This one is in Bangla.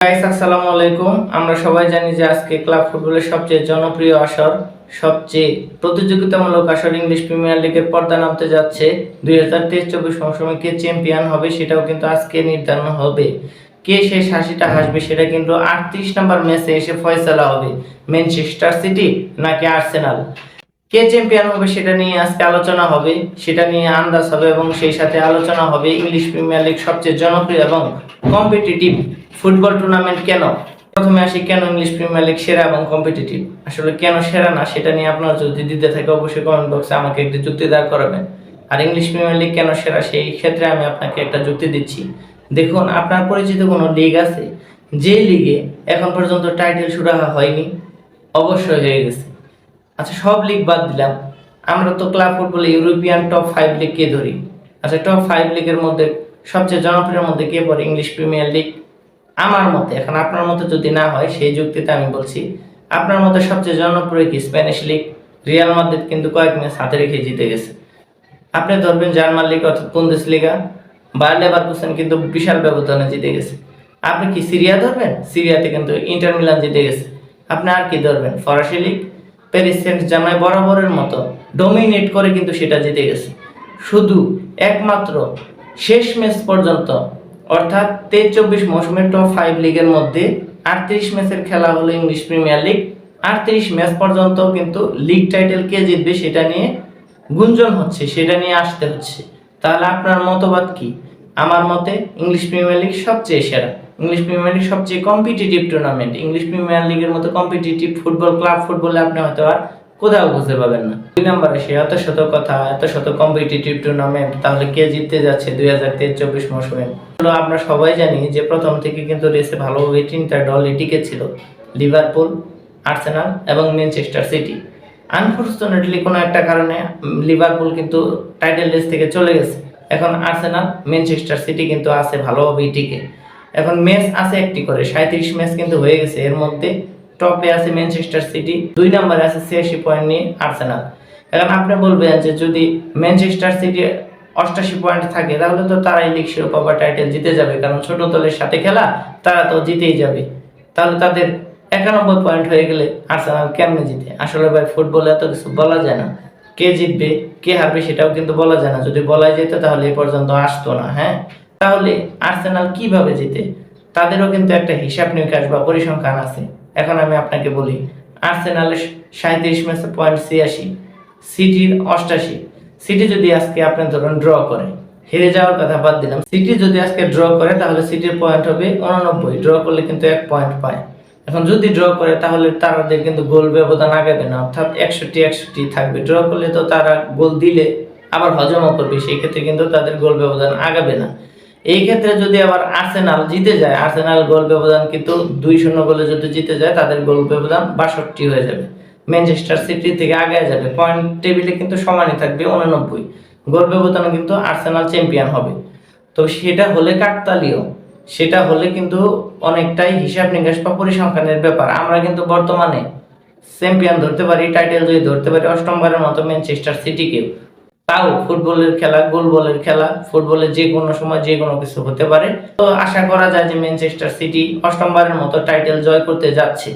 গাইস আসসালামু আলাইকুম। আমরা সবাই জানি যে আজকে ক্লাব ফুটবলের সবচেয়ে জনপ্রিয় আসর, সবচেয়ে প্রতিযোগিতামূলক আসর ইংলিশ প্রিমিয়ার লিগের পর্দা নামতে যাচ্ছে। 2023-24 মৌসুমে কে চ্যাম্পিয়ন হবে সেটাও কিন্তু আজকে নির্ধারণ হবে। কে সেই হাসিটা হাসবে সেটা কিন্তু 38 নম্বর ম্যাচে এসে ফয়সালা হবে। ম্যানচেস্টার সিটি নাকি আর্সেনাল, কে চ্যাম্পিয়ন হবে সেটা নিয়ে আজকে আলোচনা হবে, সেটা নিয়ে আন্দাজ হবে এবং সেই সাথে আলোচনা হবে ইংলিশ প্রিমিয়ার লিগ সবচেয়ে জনপ্রিয় এবং কম্পিটিটিভ ফুটবল টুর্নামেন্ট কেন। প্রথমে আসি কেন ইংলিশ প্রিমিয়ার লিগ সেরা এবং কম্পিটিটিভ। আসলে কেন সেরা না সেটা নিয়ে আপনারা যদি দিতে থাকে অবশ্যই কমেন্ট বক্সে আমাকে একটি যুক্তি দাঁড় করাবেন। আর ইংলিশ প্রিমিয়ার লিগ কেন সেরা সেই ক্ষেত্রে আমি আপনাকে একটা যুক্তি দিচ্ছি। দেখুন, আপনার পরিচিত কোনো লিগ আছে যে লিগে এখন পর্যন্ত টাইটেল সুরাহা হয়নি? অবশ্যই হয়ে গেছে। আচ্ছা, সব লিগ বাদ দিলাম, আমরা তো ক্লাব ফুটবলে ইউরোপিয়ান টপ 5 লিগকে ধরি। আচ্ছা, টপ 5 লিগের মধ্যে সবচেয়ে জনপ্রিয় মধ্যে কে পড়ে? English premier league. আমার মতে, এখন আপনার মতে যদি না হয় সেই যুক্তিতে আমি বলছি, আপনার মতে সবচেয়ে জনপ্রিয় কি? Spanish league. রিয়াল মাদ্রিদ কিন্তু কয়েক ম্যাচ হাতে রেখে জিতে গেছে। আপনি ধরবেন জার্মান লিগ অর্থাৎ বুন্দেসলিগা, বায়ার লেভারকুসেন কিন্তু বিশাল ব্যবধানে জিতে গেছে। আপনি কি সিরিয়া ধরবেন? সিরিয়াতে কিন্তু ইন্টার মিলান জিতে গেছে। আপনি আর কি ধরবেন? ফরাসি লিগ, প্যারিস সেন্ট জার্মাই বরাবরের মতো ডমিনেট করে কিন্তু সেটা জিতে গেছে। শুধু একমাত্র শেষ ম্যাচ পর্যন্ত অর্থাৎ 23-24 মৌসুমের টপ 5 লিগের মধ্যে 38 ম্যাচের খেলা হলো ইংলিশ প্রিমিয়ার লিগ। 38 ম্যাচ পর্যন্ত কিন্তু লিগ টাইটেল কে জিতবে সেটা নিয়ে গুঞ্জন হচ্ছে, সেটা নিয়ে আসতে হচ্ছে। তাহলে আপনার মতবাদ কি? আমার মতে ইংলিশ প্রিমিয়ার লিগ সবচেয়ে সেরা, ইংলিশ প্রিমিয়ার লিগ সবচেয়ে কম্পিটিটিভ টুর্নামেন্ট। ইংলিশ প্রিমিয়ার লিগের মতো কম্পিটিটিভ ফুটবল ক্লাব ফুটবলে আপনি হয়তো আর কোথাও খুঁজে পাবেন না। 2 নম্বরে সে এত শত কথা, এত শত কম্পিটিটিভ টুর্নামেন্ট, তাহলে কে জিততে যাচ্ছে 2023-24 মৌসুমে? আমরা সবাই জানি যে প্রথম থেকে কিন্তু রেসে ভালোভাবে 3টা দল টিকে ছিল, লিভারপুল, আর্সেনাল এবং ম্যানচেস্টার সিটি। আনফরচুনেটলি কোনো একটা কারণে লিভারপুল কিন্তু টাইটেল রেস থেকে চলে গেছে। এখন আর্সেনাল, ম্যানচেস্টার সিটি কিন্তু আছে ভালোভাবেই টিকে। এখন ম্যাচ আছে একটি করে, 37 ম্যাচ কিন্তু হয়ে গেছে। এর মধ্যে টপে আছে ম্যানচেস্টার সিটি, 2 নম্বরে আছে 86 পয়েন্ট নিয়ে আর্সেনাল। এখন আপনি বলবেন যে যদি ম্যানচেস্টার সিটি 88 পয়েন্ট থাকে তাহলে তো তারাই লিগ শিরোপা বা টাইটেল জিতে যাবে, কারণ ছোট দলের সাথে খেলা, তারা তো জিতেই যাবে। তাহলে তাদের 91 পয়েন্ট হয়ে গেলে আর্সেনাল কেমনে জিতে? আসলে ভাই, ফুটবলে এত কিছু বলা যায় না। কে জিতবে কে হারবে সেটাও কিন্তু বলা যায় না। যদি বলা যেত তাহলে এ পর্যন্ত আসতো না। হ্যাঁ, তাহলে আর্সেনাল কিভাবে জিতে? তাদেরও কিন্তু একটা হিসাব নিকাশ বা পরিসংখ্যান আছে। এখন আমি আপনাকে বলি, আর্সেনালের 37 ম্যাচে পয়েন্ট 86, সিটির 88। সিটি যদি আজকে আপনি ধরুন ড্র করে, হেরে যাওয়ার কথা বাদ দিলাম, সিটি যদি আজকে ড্র করে তাহলে সিটির পয়েন্ট হবে 89, ড্র করলে কিন্তু 1 পয়েন্ট পায়। এখন যদি ড্র করে তাহলে তাদের কিন্তু গোল ব্যবধান আগাবে না, অর্থাৎ 61-61 থাকবে। ড্র করলে তো তারা গোল দিলে আবার হজমও করবে, সেই ক্ষেত্রে কিন্তু তাদের গোল ব্যবধান আগাবে না। এই ক্ষেত্রে যদি আবার আর্সেনাল জিতে যায়, আর্সেনাল গোল ব্যবধান কিন্তু 2-0 গোলে যদি জিতে যায়, তাদের গোল ব্যবধান 62 হয়ে যাবে। ম্যানচেস্টার সিটি থেকে আগে যাবে, পয়েন্ট টেবিলে কিন্তু সমানই থাকবে 89। গোল ব্যবধানে কিন্তু আর্সেনাল চ্যাম্পিয়ন হবে। তো সেটা হলে কাকতালীয়, সেটা হলে কিন্তু অনেকটাই হিসাব নিকাশ বা পরিসংখ্যানের ব্যাপার। আমরা কিন্তু বর্তমানে চ্যাম্পিয়ন ধরতে পারি, টাইটেল যদি ধরতে পারি 8মবারের মতো ম্যানচেস্টার সিটিকেও। তাও ফুটবলের খেলা, গোল বলের খেলা, ফুটবলে যে কোনো সময় যে কোনো কিছু হতে পারে। তো আশা করা যায় যে ম্যানচেস্টার সিটি 8মবারের মতো টাইটেল জয় করতে যাচ্ছে।